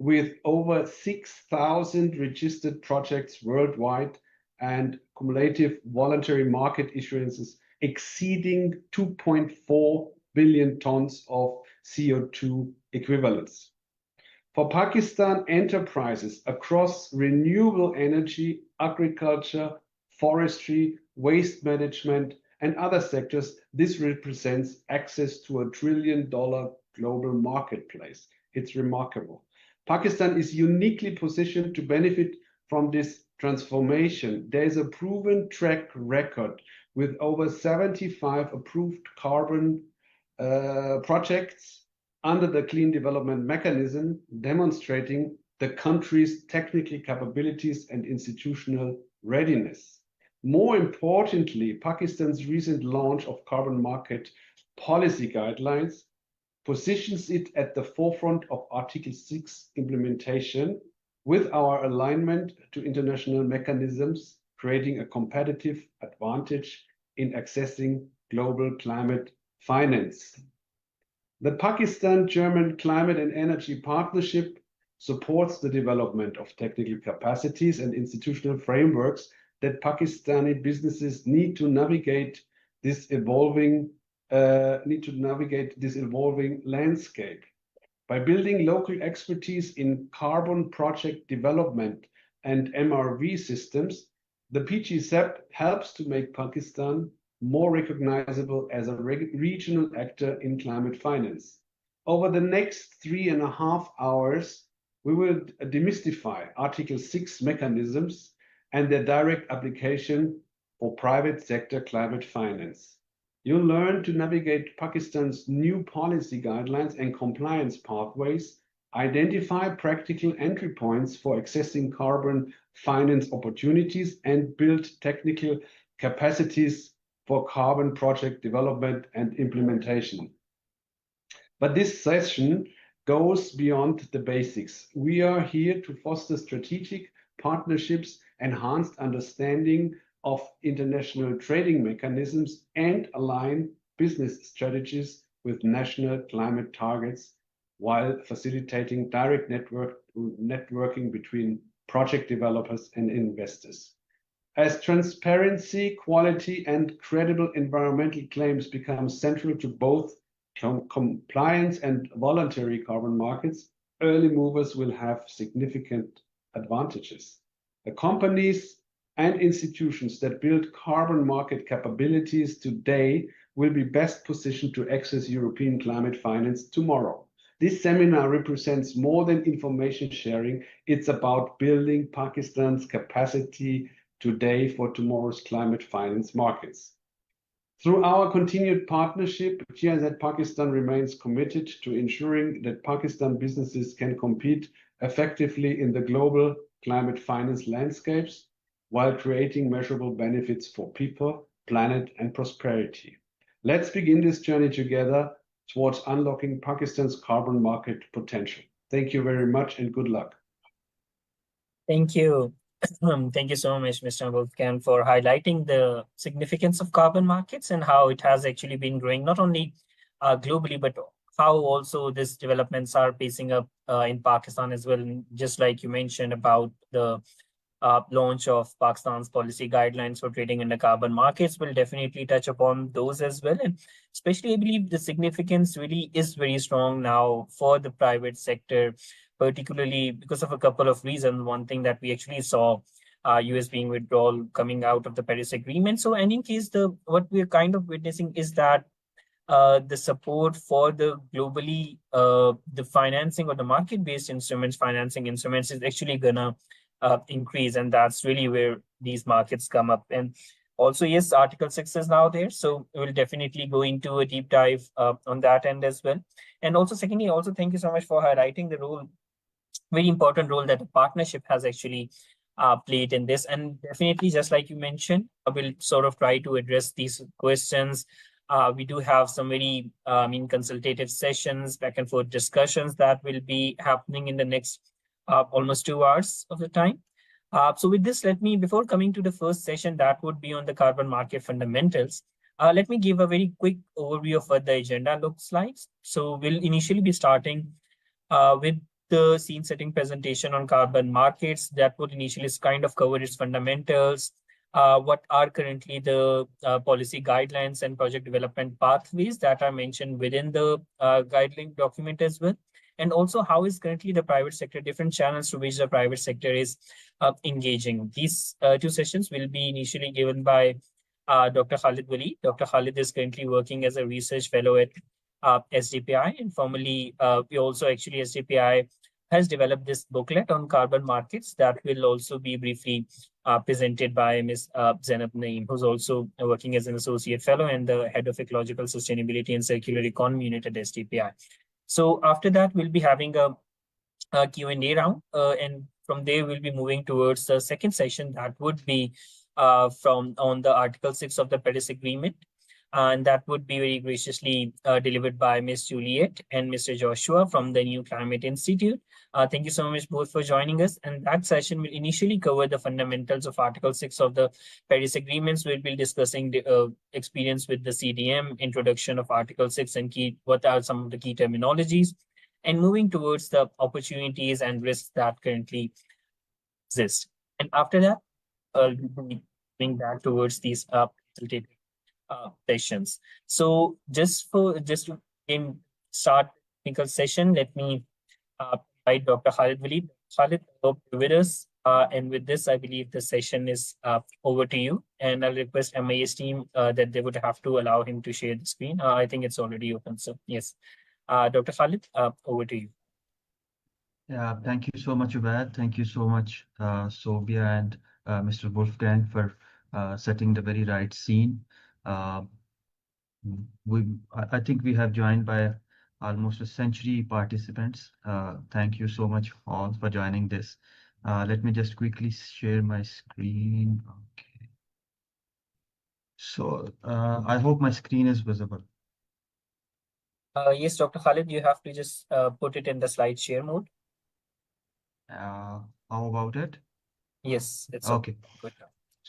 with over 6,000 registered projects worldwide and cumulative voluntary market issuances exceeding 2.4 billion tons of CO2 equivalents. For Pakistan, enterprises across renewable energy, agriculture, forestry, waste management, and other sectors, this represents access to a $1 trillion global marketplace. It's remarkable. Pakistan is uniquely positioned to benefit from this transformation. There is a proven track record with over 75 approved carbon projects under the Clean Development Mechanism, demonstrating the country's technical capabilities and institutional readiness. More importantly, Pakistan's recent launch of carbon market policy guidelines positions it at the forefront of Article 6 implementation with our alignment to international mechanisms, creating a competitive advantage in accessing global climate finance. The Pakistan-German Climate and Energy Partnership supports the development of technical capacities and institutional frameworks that Pakistani businesses need to navigate this evolving landscape. By building local expertise in carbon project development and MRV systems, the PGCEP helps to make Pakistan more recognizable as a regional actor in climate finance. Over the next 3.5 hours, we will demystify Article 6 mechanisms and their direct application for private sector climate finance. You'll learn to navigate Pakistan's new policy guidelines and compliance pathways, identify practical entry points for accessing carbon finance opportunities, and build technical capacities for carbon project development and implementation. But this session goes beyond the basics. We are here to foster strategic partnerships, enhanced understanding of international trading mechanisms, and align business strategies with national climate targets while facilitating direct networking between project developers and investors. As transparency, quality, and credible environmental claims become central to both compliance and voluntary carbon markets, early movers will have significant advantages. The companies and institutions that build carbon market capabilities today will be best positioned to access European climate finance tomorrow. This seminar represents more than information sharing. It's about building Pakistan's capacity today for tomorrow's climate finance markets. Through our continued partnership, GIZ Pakistan remains committed to ensuring that Pakistan businesses can compete effectively in the global climate finance landscapes while creating measurable benefits for people, planet, and prosperity. Let's begin this journey together towards unlocking Pakistan's carbon market potential. Thank you very much and good luck. Thank you. Thank you so much, Mr. Wolfgang, for highlighting the significance of carbon markets and how it has actually been growing, not only globally, but how also these developments are pacing up in Pakistan as well. And just like you mentioned about the launch of Pakistan's policy guidelines for trading in the carbon markets, we'll definitely touch upon those as well. And especially, I believe the significance really is very strong now for the private sector, particularly because of a couple of reasons. One thing that we actually saw, US being withdrawal coming out of the Paris Agreement. So, and in case what we're kind of witnessing is that the support for the globally, the financing or the market-based instruments, financing instruments is actually gonna increase, and that's really where these markets come up. And also, yes, Article 6 is now there, so we'll definitely go into a deep dive on that end as well. And also, secondly, also thank you so much for highlighting the role, very important role that the partnership has actually played in this. And definitely, just like you mentioned, I will sort of try to address these questions. We do have some very, consultative sessions, back and forth discussions that will be happening in the next almost 2 hours of the time. So with this, let me, before coming to the first session, that would be on the carbon market fundamentals, let me give a very quick overview of what the agenda looks like. So we'll initially be starting with the scene-setting presentation on carbon markets that would initially kind of cover its fundamentals, what are currently the policy guidelines and project development pathways that are mentioned within the guideline document as well, and also how is currently the private sector, different channels through which the private sector is engaging. These two sessions will be initially given by Dr. Khalid Wali. Dr. Khalid is currently working as a research fellow at SDPI, and formerly we also actually SDPI has developed this booklet on carbon markets that will also be briefly presented by Ms. Zainab Naeem, who's also working as an associate fellow and the head of ecological sustainability and circular economy unit at SDPI. So after that, we'll be having a Q&A round, and from there we'll be moving towards the second session that would be from on the Article 6 of the Paris Agreement. And that would be very graciously delivered by Ms. Juliet and Mr. Joshua from the New Climate Institute. Thank you so much both for joining us. And that session will initially cover the fundamentals of Article 6 of the Paris Agreements. We'll be discussing the experience with the CDM, introduction of Article 6, and what are some of the key terminologies, and moving towards the opportunities and risks that currently exist. And after that, we'll be moving back towards these sessions. So just to start technical session, let me invite Dr. Khalid Wali. Khalid, hope you're with us. And with this, I believe the session is over to you. And I'll request MIS team that they would have to allow him to share the screen. I think it's already open. So yes, Dr. Khalid, over to you. Yeah, thank you so much, Ubaid. Thank you so much, Sophia and Mr. Wolfgang for setting the very right scene. I think we have joined by almost a century participants. Thank you so much all for joining this. Let me just quickly share my screen. Okay. So I hope my screen is visible. Yes, Dr. Khalid, you have to just put it in the slide share mode. How about it? Yes, it's okay. Good.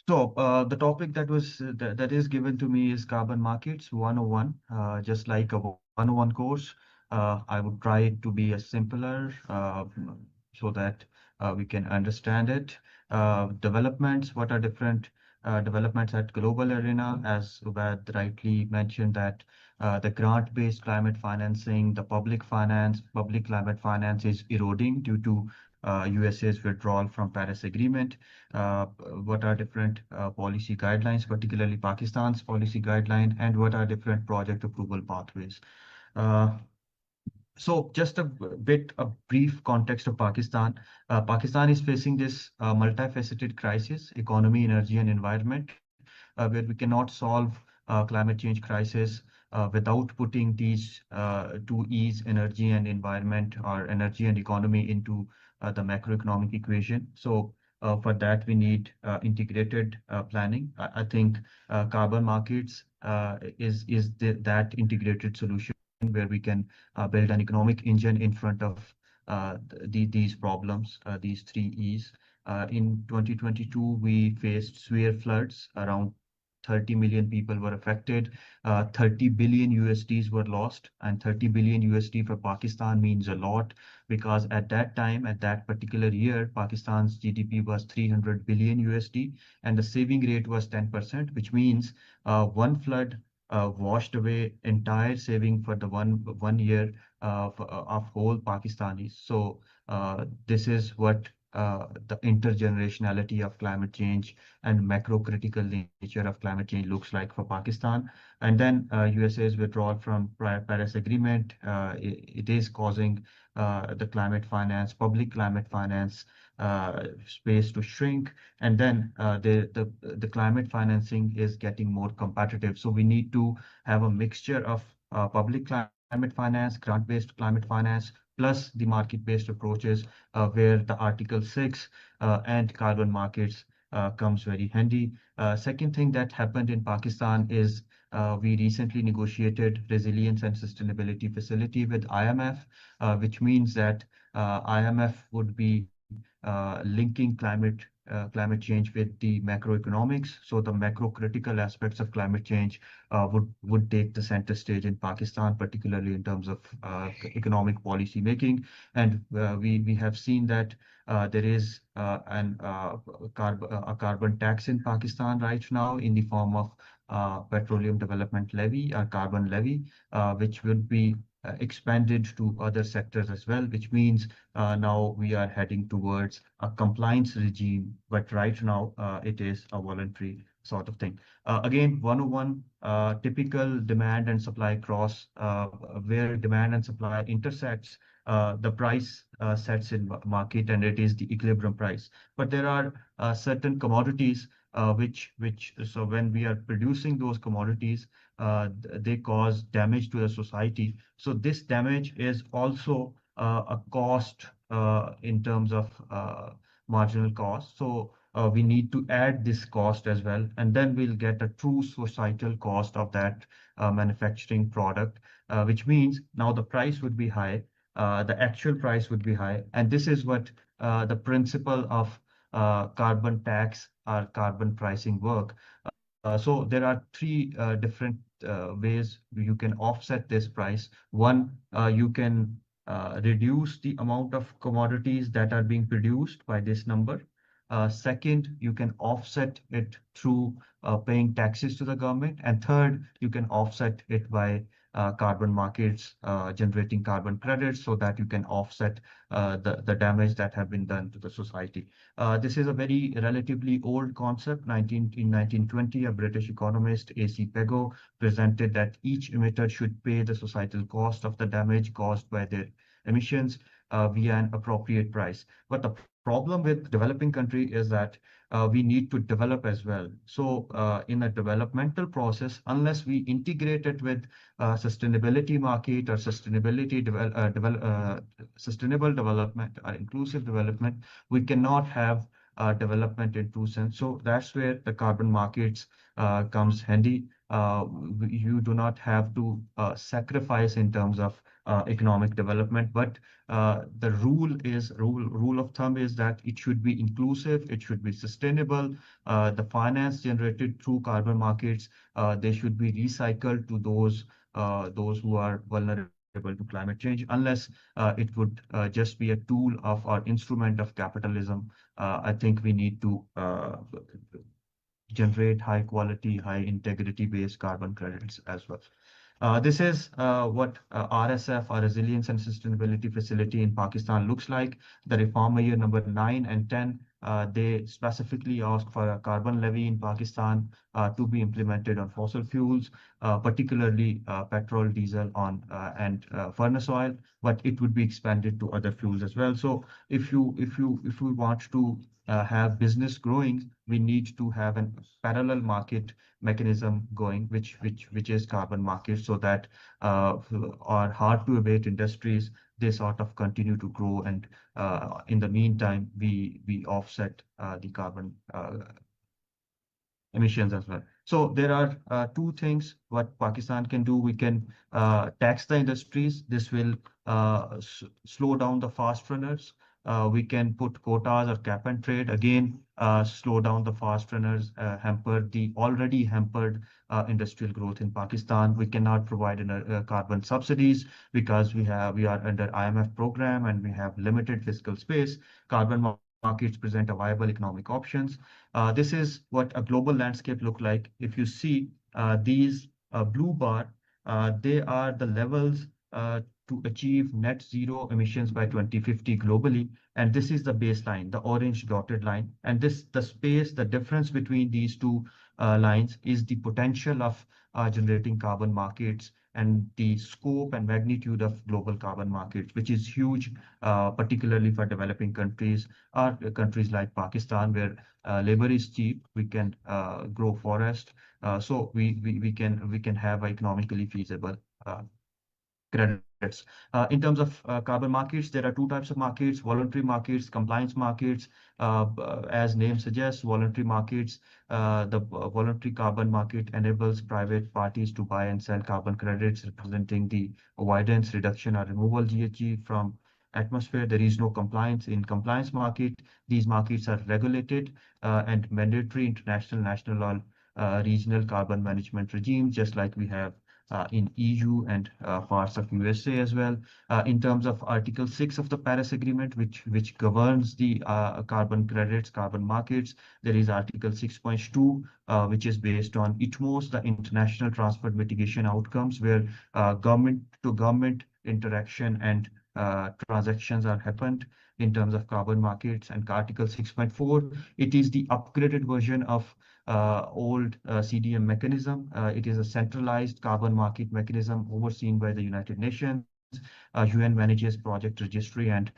So the topic that is given to me is Carbon Markets 101. Just like a 101 course, I would try it to be a simpler so that we can understand it. Developments, what are different developments at global arena, as Ubaid rightly mentioned that the grant-based climate financing, the public climate finance is eroding due to USA's withdrawal from Paris Agreement. What are different policy guidelines, particularly Pakistan's policy guideline, and what are different project approval pathways. So just a brief context of Pakistan. Pakistan is facing this multifaceted crisis, economy, energy, and environment, where we cannot solve climate change crisis without putting these two E's, energy and environment, or energy and economy, into the macroeconomic equation. So for that, we need integrated planning. I think carbon markets is that integrated solution where we can build an economic engine in front of these problems, these three E's. In 2022, we faced severe floods. Around 30 million people were affected. 30 billion USDs were lost, and 30 billion USD for Pakistan means a lot, because at that time, at that particular year, Pakistan's GDP was 300 billion USD, and the saving rate was 10%, which means one flood washed away entire saving for the one year of whole Pakistanis. So this is what the intergenerationality of climate change and macro critical nature of climate change looks like for Pakistan. And then USA's withdrawal from Paris Agreement, it is causing the climate finance, public climate finance space to shrink. And then the climate financing is getting more competitive. So we need to have a mixture of public climate finance, grant-based climate finance, plus the market-based approaches where the Article 6 and carbon markets comes very handy. Second thing that happened in Pakistan is we recently negotiated Resilience and Sustainability Facility with IMF, which means that IMF would be linking climate change with the macroeconomics. So the macro critical aspects of climate change would take the center stage in Pakistan, particularly in terms of economic policy making. And we have seen that there is a carbon tax in Pakistan right now in the form of petroleum development levy, or carbon levy, which would be expanded to other sectors as well, which means now we are heading towards a compliance regime, but right now it is a voluntary sort of thing. Again, 101, typical demand and supply cross, where demand and supply intersects, the price sets in market, and it is the equilibrium price. But there are certain commodities so when we are producing those commodities, they cause damage to the society. So this damage is also a cost in terms of marginal cost. So we need to add this cost as well, and then we'll get a true societal cost of that manufacturing product, which means now the price would be high, the actual price would be high, and this is what the principle of carbon tax or carbon pricing work. So there are three different ways you can offset this price. One, you can reduce the amount of commodities that are being produced by this number. Second, you can offset it through paying taxes to the government. And third, you can offset it by carbon markets, generating carbon credits, so that you can offset the damage that have been done to the society. This is a very relatively old concept. In 1920, a British economist, A.C. Pego, presented that each emitter should pay the societal cost of the damage caused by their emissions via an appropriate price. But the problem with developing country is that we need to develop as well. So in a developmental process, unless we integrate it with sustainability market or sustainable development or inclusive development, we cannot have development in true sense. So that's where the carbon markets comes handy. You do not have to sacrifice in terms of economic development, but the rule of thumb is that it should be inclusive, it should be sustainable. The finance generated through carbon markets, they should be recycled to those who are vulnerable to climate change. Unless it would just be a tool of or instrument of capitalism, I think we need to generate high quality, high integrity based carbon credits as well. This is what RSF, or Resilience and Sustainability Facility in Pakistan, looks like. The reform year number 9 and 10, they specifically ask for a carbon levy in Pakistan to be implemented on fossil fuels, particularly petrol, diesel, and furnace oil, but it would be expanded to other fuels as well. So if we want to have business growing, we need to have a parallel market mechanism going, which is carbon market, so that our hard to abate industries, they sort of continue to grow, and in the meantime we offset the carbon emissions as well. So there are two things what Pakistan can do. We can tax the industries. This will slow down the fast runners. We can put quotas or cap and trade, again slow down the fast runners, hamper the already hampered industrial growth in Pakistan. We cannot provide carbon subsidies because we are under IMF program and we have limited fiscal space. Carbon markets present a viable economic options. This is what a global landscape look like. If you see these blue bar, they are the levels to achieve net zero emissions by 2050 globally. And this is the baseline, the orange dotted line. And the difference between these two lines is the potential of generating carbon markets and the scope and magnitude of global carbon markets, which is huge, particularly for developing countries or countries like Pakistan, where labor is cheap. We can grow forest, so we can have economically feasible credits. In terms of carbon markets, there are two types of markets: voluntary markets, compliance markets. As name suggests, voluntary markets, the voluntary carbon market enables private parties to buy and sell carbon credits representing the avoidance, reduction, or removal GHG from atmosphere. There is no compliance in compliance market. These markets are regulated and mandatory international, national, or regional carbon management regimes, just like we have in EU and parts of USA as well. In terms of Article 6 of the Paris Agreement, which governs the carbon credits, carbon markets, there is Article 6.2, which is based on ITMOS, the International Transport Mitigation Outcomes, where government-to-government interaction and transactions are happened in terms of carbon markets. And Article 6.4, it is the upgraded version of old CDM mechanism. It is a centralized carbon market mechanism overseen by the United Nations. UN manages project registry and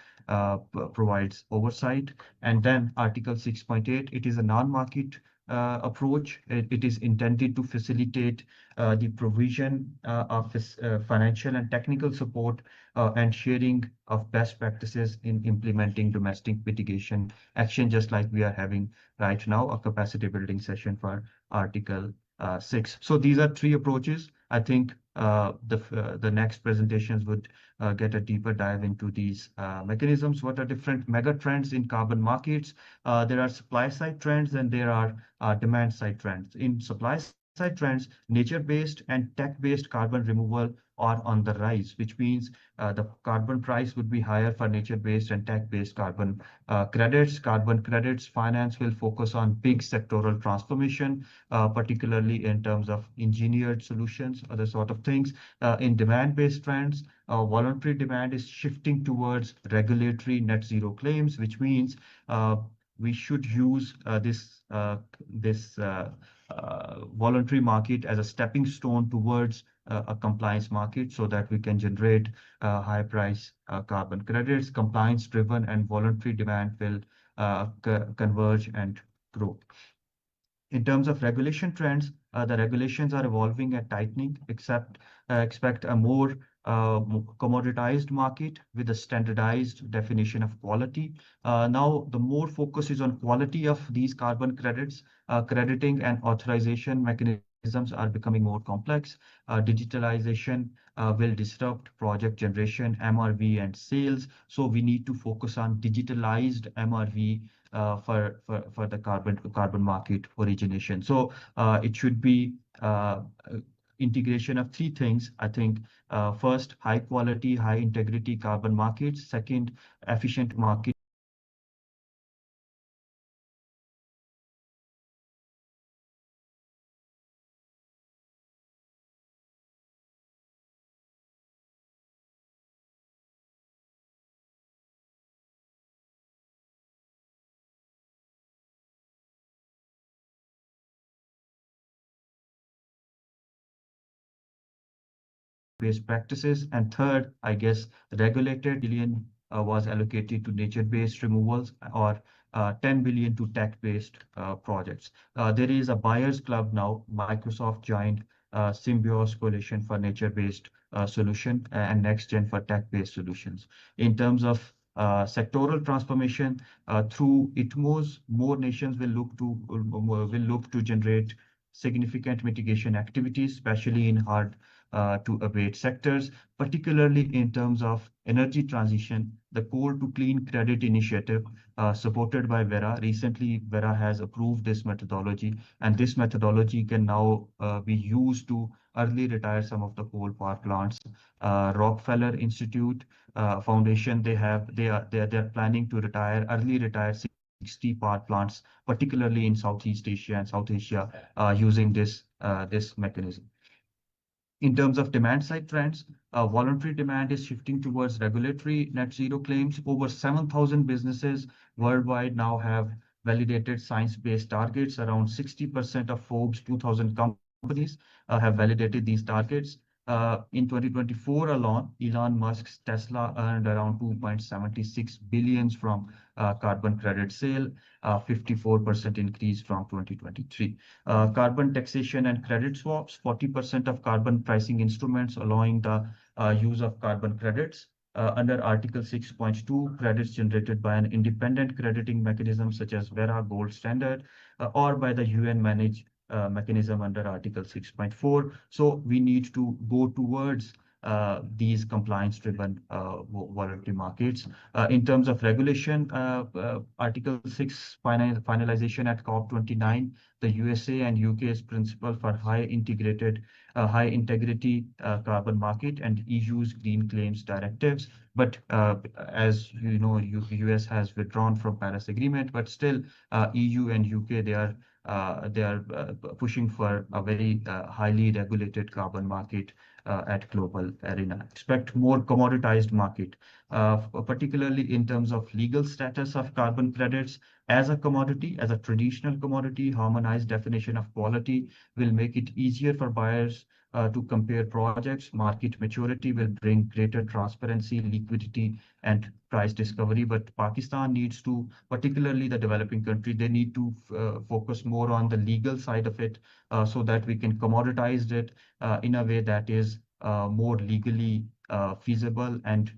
provides oversight. And then Article 6.8, it is a non-market approach. It is intended to facilitate the provision of financial and technical support and sharing of best practices in implementing domestic mitigation action, just like we are having right now, a capacity building session for Article 6. So these are three approaches. I think the next presentations would get a deeper dive into these mechanisms. What are different mega trends in carbon markets? There are supply side trends and there are demand side trends. In supply side trends, nature-based and tech-based carbon removal are on the rise, which means the carbon price would be higher for nature-based and tech-based carbon credits. Carbon credits finance will focus on big sectoral transformation, particularly in terms of engineered solutions, other sort of things. In demand-based trends, voluntary demand is shifting towards regulatory net zero claims, which means we should use this voluntary market as a stepping stone towards a compliance market so that we can generate high price carbon credits. Compliance driven and voluntary demand will converge and grow. In terms of regulation trends, the regulations are evolving and tightening, expect a more commoditized market with a standardized definition of quality. Now, the more focus is on quality of these carbon credits, crediting and authorization mechanisms are becoming more complex. Digitalization will disrupt project generation, MRV, and sales. So we need to focus on digitalized MRV for the carbon market origination. So it should be integration of three things. I think first, high quality, high integrity carbon markets. Second, efficient market based practices. And third, I guess, regulated billion was allocated to nature-based removals or 10 billion to tech-based projects. There is a buyers club now. Microsoft joined Symbiosis Coalition for nature-based solution and NextGen for tech-based solutions. In terms of sectoral transformation through ITMOS, more nations will look to generate significant mitigation activities, especially in hard to abate sectors, particularly in terms of energy transition. The Coal to Clean Credit Initiative, supported by Verra. Recently, Verra has approved this methodology, and this methodology can now be used to early retire some of the coal power plants. Rockefeller Institute Foundation, they are planning to early retire 60 power plants, particularly in Southeast Asia and South Asia, using this mechanism. In terms of demand side trends, voluntary demand is shifting towards regulatory net zero claims. Over 7,000 businesses worldwide now have validated science-based targets. Around 60% of Forbes 2000 companies have validated these targets. In 2024 alone, Elon Musk's Tesla earned around 2.76 billion from carbon credit sale, 54% increase from 2023. Carbon taxation and credit swaps, 40% of carbon pricing instruments allowing the use of carbon credits. Under Article 6.2, credits generated by an independent crediting mechanism such as Verra Gold Standard or by the UN managed mechanism under Article 6.4. So we need to go towards these compliance-driven voluntary markets. In terms of regulation, Article 6 finalization at COP29, the USA and UK's principle for high integrity carbon market and EU's green claims directives. But as you know, US has withdrawn from Paris Agreement, but still EU and UK, they are pushing for a very highly regulated carbon market at global arena. Expect more commoditized market, particularly in terms of legal status of carbon credits as a commodity, as a traditional commodity. Harmonized definition of quality will make it easier for buyers to compare projects. Market maturity will bring greater transparency, liquidity, and price discovery. But Pakistan needs to, particularly the developing country, they need to focus more on the legal side of it so that we can commoditize it in a way that is more legally feasible and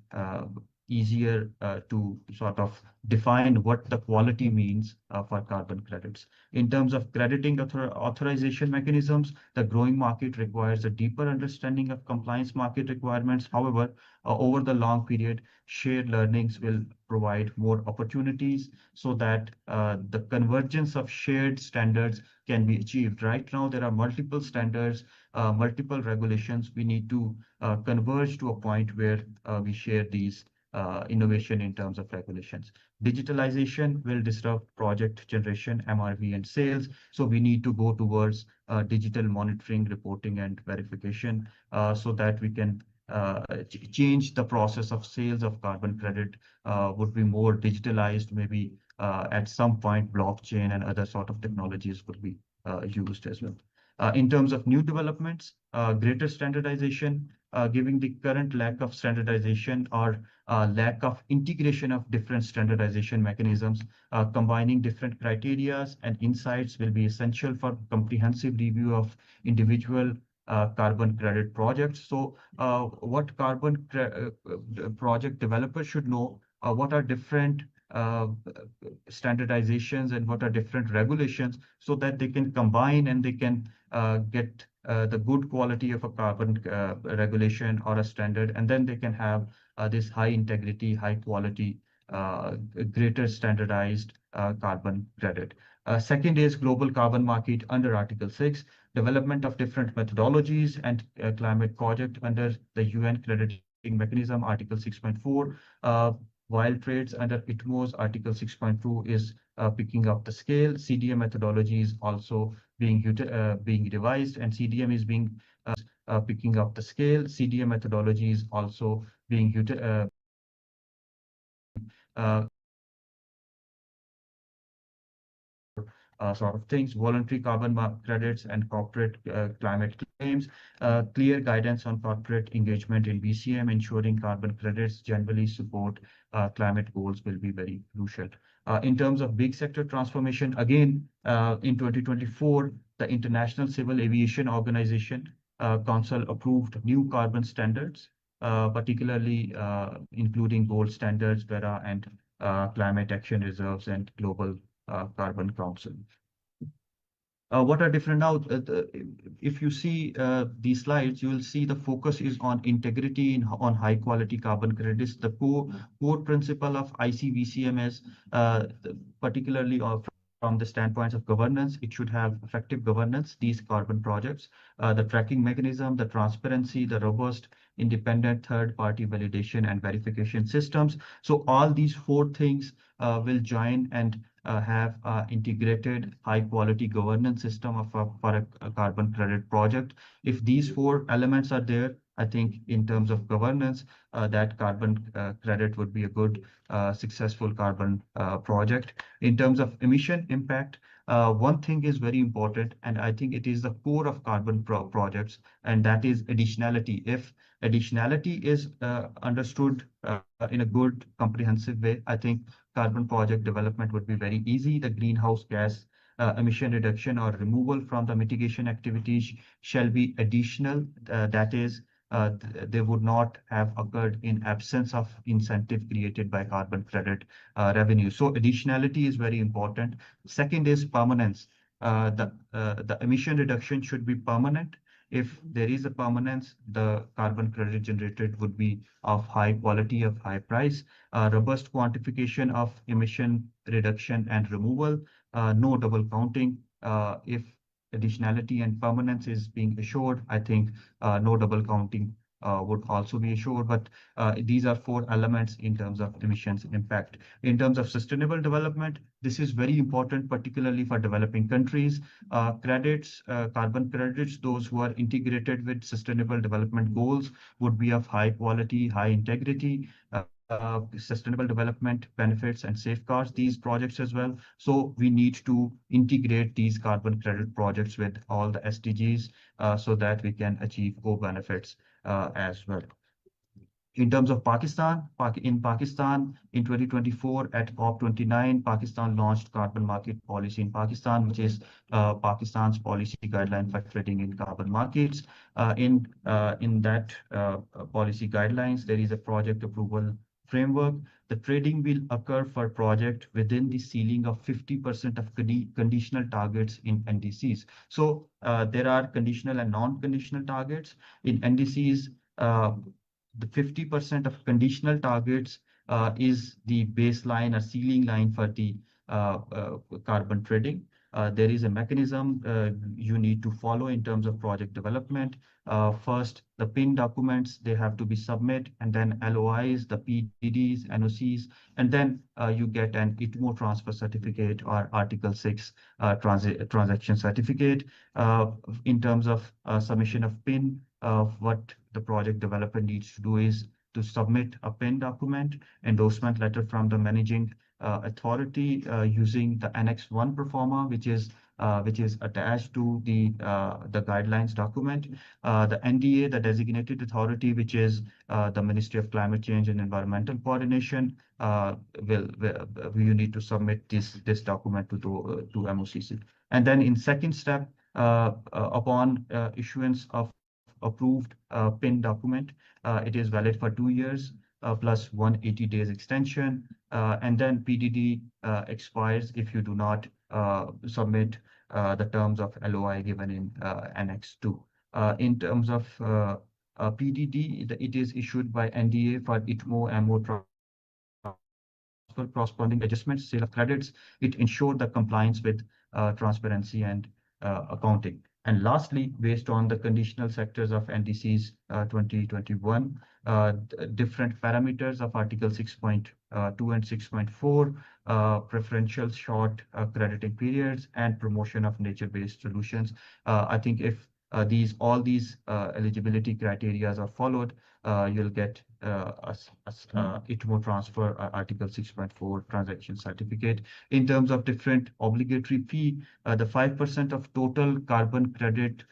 easier to sort of define what the quality means for carbon credits. In terms of crediting authorization mechanisms, the growing market requires a deeper understanding of compliance market requirements. However, over the long period, shared learnings will provide more opportunities so that the convergence of shared standards can be achieved. Right now, there are multiple standards, multiple regulations. We need to converge to a point where we share these innovation in terms of regulations. Digitalization will disrupt project generation, MRV, and sales. So we need to go towards digital monitoring, reporting, and verification so that we can change the process of sales of carbon credit would be more digitalized. Maybe at some point, blockchain and other sort of technologies would be used as well. In terms of new developments, greater standardization, given the current lack of standardization or lack of integration of different standardization mechanisms, combining different criteria and insights will be essential for comprehensive review of individual carbon credit projects. So what carbon project developers should know, what are different standardizations and what are different regulations so that they can combine and they can get the good quality of a carbon regulation or a standard, and then they can have this high integrity, high quality, greater standardized carbon credit. Second is global carbon market under Article 6, development of different methodologies and climate project under the UN crediting mechanism, Article 6.4. While trades under ITMO's Article 6.2 is picking up the scale, CDM methodology is also being revised, and CDM is being picking up the scale. CDM methodology is also being sort of things, voluntary carbon credits and corporate climate claims, clear guidance on corporate engagement in BCM, ensuring carbon credits generally support climate goals will be very crucial. In terms of big sector transformation, again, in 2024, the International Civil Aviation Organization Council approved new carbon standards, particularly including gold standards, Verra, and climate action reserves and global carbon council. What are different now? If you see these slides, you will see the focus is on integrity on high quality carbon credits. The core principle of ICVCM is particularly from the standpoints of governance, it should have effective governance, these carbon projects, the tracking mechanism, the transparency, the robust, independent third-party validation and verification systems. So all these four things will join and have integrated high-quality governance system for a carbon credit project. If these four elements are there, I think in terms of governance, that carbon credit would be a good, successful carbon project. In terms of emission impact, one thing is very important, and I think it is the core of carbon projects, and that is additionality. If additionality is understood in a good, comprehensive way, I think carbon project development would be very easy. The greenhouse gas emission reduction or removal from the mitigation activities shall be additional. That is, they would not have occurred in absence of incentive created by carbon credit revenue. So additionality is very important. Second is permanence. The emission reduction should be permanent If there is a permanence, the carbon credit generated would be of high quality, of high price, robust quantification of emission reduction and removal, no double counting. If additionality and permanence is being assured, I think no double counting would also be assured. But these are four elements in terms of emissions impact. In terms of sustainable development, this is very important, particularly for developing countries. Carbon credits, those who are integrated with sustainable development goals would be of high quality, high integrity. Sustainable development benefits and safeguards these projects as well. So we need to integrate these carbon credit projects with all the SDGs so that we can achieve co-benefits as well. In terms of Pakistan, in 2024 at COP29, Pakistan launched carbon market policy in Pakistan, which is Pakistan's policy guideline for trading in carbon markets. In that policy guidelines, there is a project approval framework. The trading will occur for project within the ceiling of 50% of conditional targets in NDCs. So there are conditional and non-conditional targets. In NDCs, the 50% of conditional targets is the baseline or ceiling line for the carbon trading. There is a mechanism you need to follow in terms of project development. First, the PIN documents, they have to be submitted, and then LOIs, the PDDs, NOCs, and then you get an ITMO transfer certificate or Article 6 transaction certificate. In terms of submission of PIN, what the project developer needs to do is to submit a PIN document, endorsement letter from the managing authority using the Annex 1 Proforma, which is attached to the guidelines document. The NDA, the designated authority, which is the Ministry of Climate Change and Environmental Coordination, you need to submit this document to MOCC. And then in second step, upon issuance of approved PIN document, it is valid for 2 years plus 180 days extension, and then PDD expires if you do not submit the terms of LOI given in Annex 2. In terms of PDD, it is issued by NDA for ITMO, MO corresponding adjustments, sale of credits. It ensured the compliance with transparency and accounting. And lastly, based on the conditional sectors of NDCs 2021, different parameters of Article 6.2 and 6.4, preferential short crediting periods, and promotion of nature-based solutions. I think if all these eligibility criteria are followed, you'll get ITMO transfer Article 6.4 transaction certificate. In terms of different obligatory fee, the 5% of total carbon credit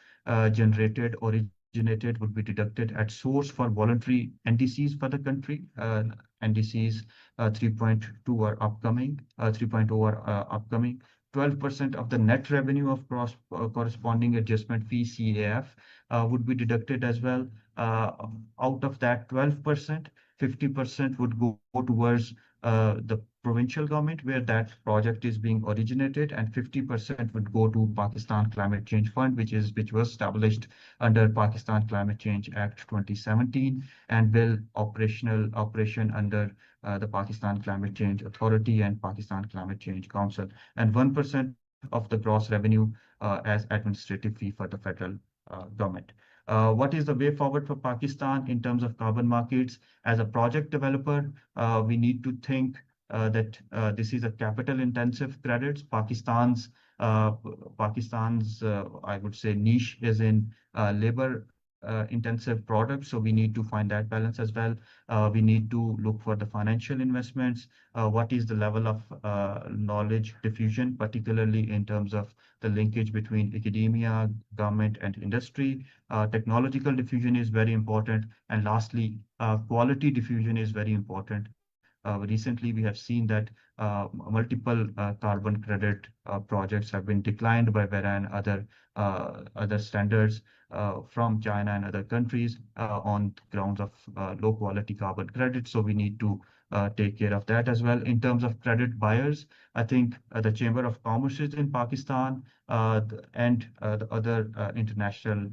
generated originated would be deducted at source for voluntary NDCs for the country. NDCs 3.2 are upcoming, 3.0 are upcoming. 12% of the net revenue of corresponding adjustment fee, CAF, would be deducted as well. Out of that 12%, 50% would go towards the provincial government where that project is being originated, and 50% would go to Pakistan Climate Change Fund, which was established under Pakistan Climate Change Act 2017 and will operation under the Pakistan Climate Change Authority and Pakistan Climate Change Council, and 1% of the gross revenue as administrative fee for the federal government. What is the way forward for Pakistan in terms of carbon markets? As a project developer, we need to think that this is a capital-intensive credits. Pakistan's I would say, niche is in labor intensive products, so we need to find that balance as well. We need to look for the financial investments. What is the level of knowledge diffusion, particularly in terms of the linkage between academia, government, and industry? Technological diffusion is very important. And lastly, quality diffusion is very important. Recently, we have seen that multiple carbon credit projects have been declined by Verra and other standards from China and other countries on grounds of low quality carbon credits. So we need to take care of that as well. In terms of credit buyers, I think the Chamber of Commerce in Pakistan and the other international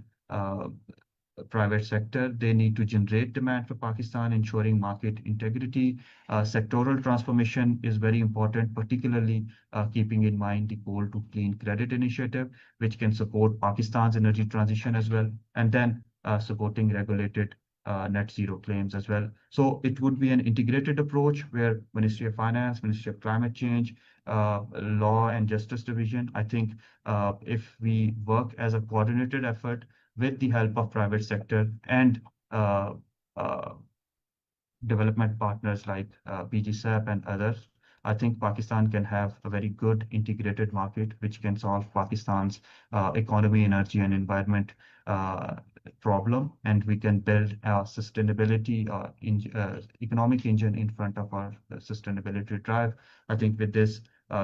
private sector. They need to generate demand for Pakistan, ensuring market integrity. Sectoral transformation is very important, particularly keeping in mind the Coal to Clean Credit Initiative, which can support Pakistan's energy transition as well, and then supporting regulated net zero claims as well. So it would be an integrated approach where Ministry of Finance, Ministry of Climate Change, Law and Justice Division, I think if we work as a coordinated effort with the help of private sector and development partners like PGCEP and others, I think Pakistan can have a very good integrated market which can solve Pakistan's economy, energy, and environment problem, and we can build a sustainability economic engine in front of our sustainability drive. I think with this,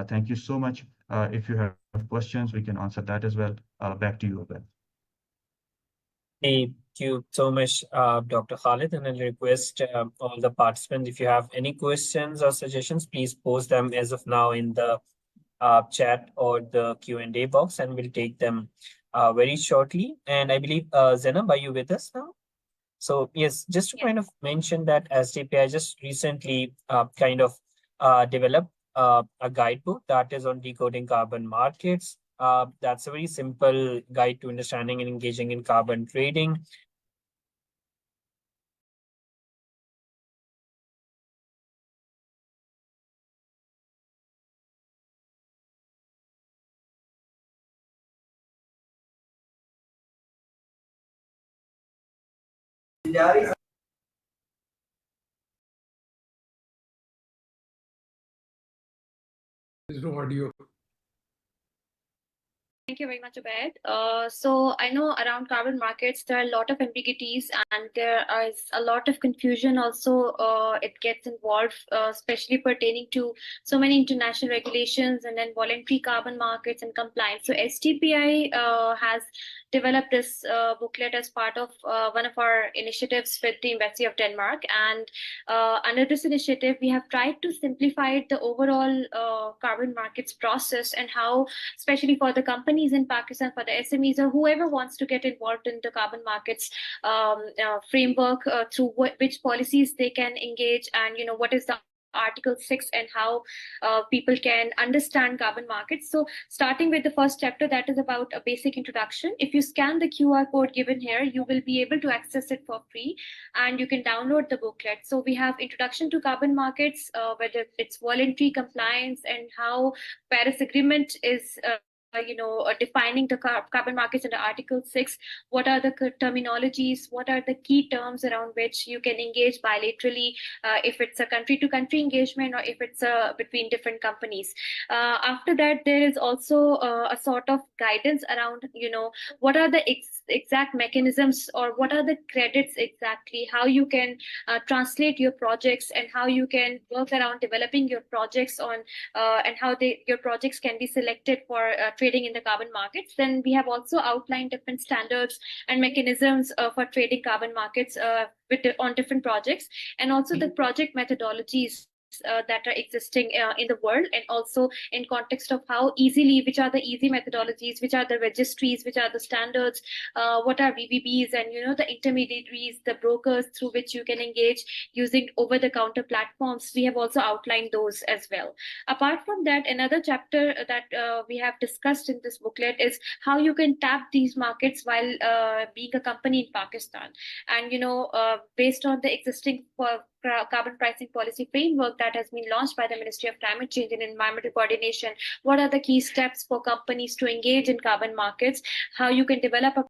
thank you so much. If you have questions, we can answer that as well. Back to you, Ben. Thank you so much, Dr. Khalid, and I'll request all the participants, if you have any questions or suggestions, please post them as of now in the chat or the Q&A box, and we'll take them very shortly. And I believe, Zainab, are you with us now? So yes, just to kind of mention that SDPI just recently developed a guidebook that is on decoding carbon markets. That's a very simple guide to understanding and engaging in carbon trading. There's no audio. Thank you very much, Ubaid. So I know around carbon markets, there are a lot of ambiguities and there is a lot of confusion also. It gets involved, especially pertaining to so many international regulations and then voluntary carbon markets and compliance. So SDPI has developed this booklet as part of one of our initiatives with the Embassy of Denmark. And under this initiative, we have tried to simplify the overall carbon markets process and how, especially for the companies in Pakistan, for the SMEs, or whoever wants to get involved in the carbon markets framework, through which policies they can engage, and what is the Article 6 and how people can understand carbon markets. So starting with the first chapter, that is about a basic introduction. If you scan the QR code given here, you will be able to access it for free and you can download the booklet. So we have introduction to carbon markets, whether it's voluntary compliance and how Paris Agreement is defining the carbon markets under Article 6, what are the terminologies, what are the key terms around which you can engage bilaterally, if it's a country-to-country engagement or if it's between different companies. After that, there is also a sort of guidance around, what are the exact mechanisms or what are the credits exactly, how you can translate your projects and how you can work around developing your projects on and how your projects can be selected for trading in the carbon markets. Then we have also outlined different standards and mechanisms for trading carbon markets on different projects, and also the project methodologies that are existing in the world, and also in context of how easily, which are the easy methodologies, which are the registries, which are the standards, what are VBBs, and the intermediaries, the brokers through which you can engage using over-the-counter platforms. We have also outlined those as well. Apart from that, another chapter that we have discussed in this booklet is how you can tap these markets while being a company in Pakistan. And based on the existing carbon pricing policy framework that has been launched by the Ministry of Climate Change and Environmental Coordination, what are the key steps for companies to engage in carbon markets, how you can develop a